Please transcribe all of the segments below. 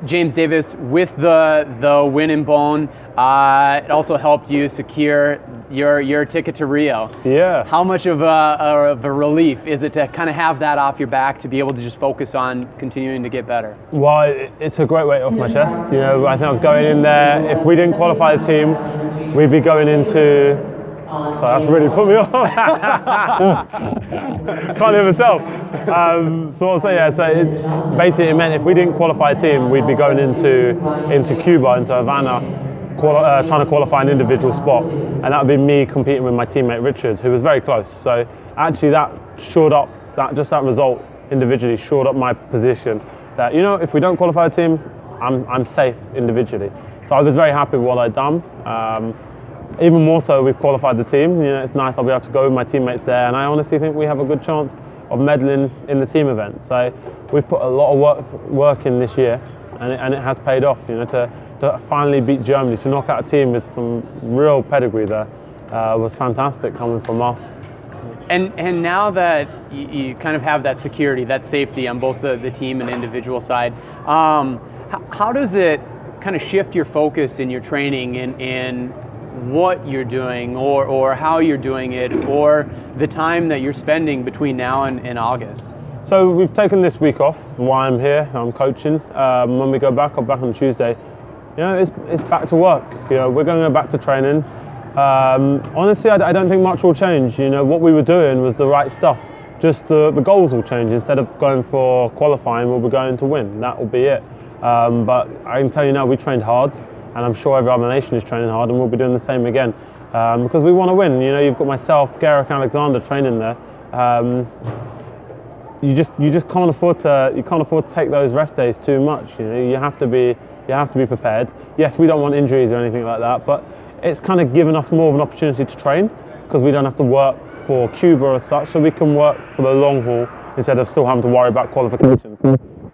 James Davis, with the win in Beaune, it also helped you secure your ticket to Rio. Yeah. How much of a relief is it to kind of have that off your back, to be able to just focus on continuing to get better? Well, it's a great weight off my chest. You know, I think I was going in there, if we didn't qualify the team, we'd be going into, so that's really put me off. Can't hear myself. Basically it meant if we didn't qualify a team, we'd be going into Cuba, into Havana, trying to qualify an individual spot, and that would be me competing with my teammate Richard, who was very close. So actually that shored up, that result individually shored up my position. That, you know, if we don't qualify a team, I'm safe individually. So I was very happy with what I'd done. Even more so, we've qualified the team. You know, it's nice I'll be able to go with my teammates there, and I honestly think we have a good chance of medaling in the team event. So we've put a lot of work in this year, and it has paid off. You know, to finally beat Germany, to knock out a team with some real pedigree there, was fantastic coming from us. And now that you kind of have that security, that safety on both the team and individual side, how does it kind of shift your focus in your training in what you're doing, or how you're doing it, or the time that you're spending between now and August? So we've taken this week off. That's why I'm here. I'm coaching. When we go back, I'm back on Tuesday. You know, it's back to work. You know, we're going to go back to training. Honestly, I don't think much will change. You know, what we were doing was the right stuff. Just the goals will change. Instead of going for qualifying, we'll be going to win. That will be it. But I can tell you now, we trained hard. And I'm sure every other nation is training hard, and we'll be doing the same again, because we want to win. You know, you've got myself, Garrick Alexander training there. You just can't afford to take those rest days too much. You know, you have to be prepared. Yes, we don't want injuries or anything like that, but it's kind of given us more of an opportunity to train, because we don't have to work for Cuba or such, so we can work for the long haul instead of still having to worry about qualifications.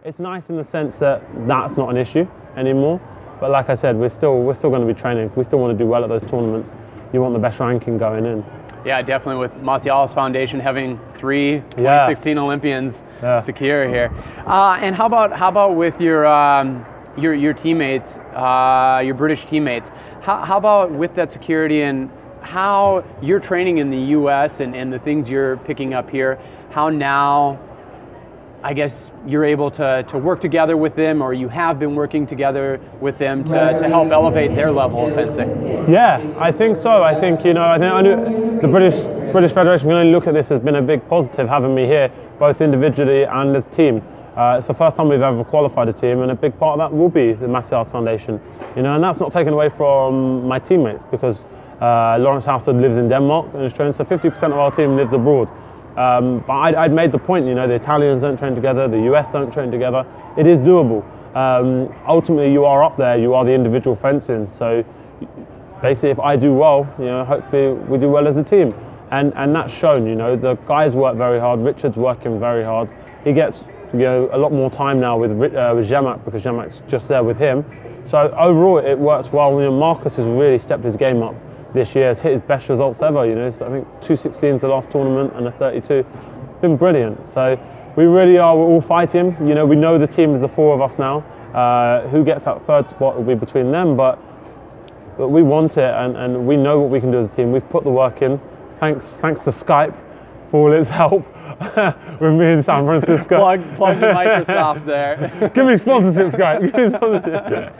It's nice in the sense that that's not an issue anymore. But like I said, we're still going to be training. We still want to do well at those tournaments. You want the best ranking going in. Yeah, definitely. With Macialis Foundation having 3 2016 Olympians secure here. And how about with your teammates, your British teammates? How about with that security, and how you're training in the U.S. and the things you're picking up here? How now, I guess, you're able to work together with them, or you have been working together with them to help elevate their level of fencing? Yeah, I think so. I think, you know, I knew the British Federation can only look at this as been a big positive having me here, both individually and as a team. It's the first time we've ever qualified a team, and a big part of that will be the Macialis Foundation. You know, and that's not taken away from my teammates, because Lawrence Halford lives in Denmark and is trained, so 50% of our team lives abroad. But I'd made the point, you know, the Italians don't train together, the US don't train together. It is doable. Ultimately, you are up there, you are the individual fencing. So basically, if I do well, you know, hopefully we do well as a team. And that's shown, you know, the guys work very hard, Richard's working very hard. He gets, you know, a lot more time now with Zhemak, because Zhemak's just there with him. So overall, it works well. You know, Marcus has really stepped his game up this year, has hit his best results ever. You know, so I think 216 is the last tournament and a 32. It's been brilliant. So we really are, we're all fighting. You know, we know the team is the 4 of us now. Who gets that 3rd spot will be between them, but we want it, and we know what we can do as a team. We've put the work in. Thanks to Skype for all its help with me in San Francisco. Plug the Microsoft there. Give me sponsorship, Skype. Give me sponsorship.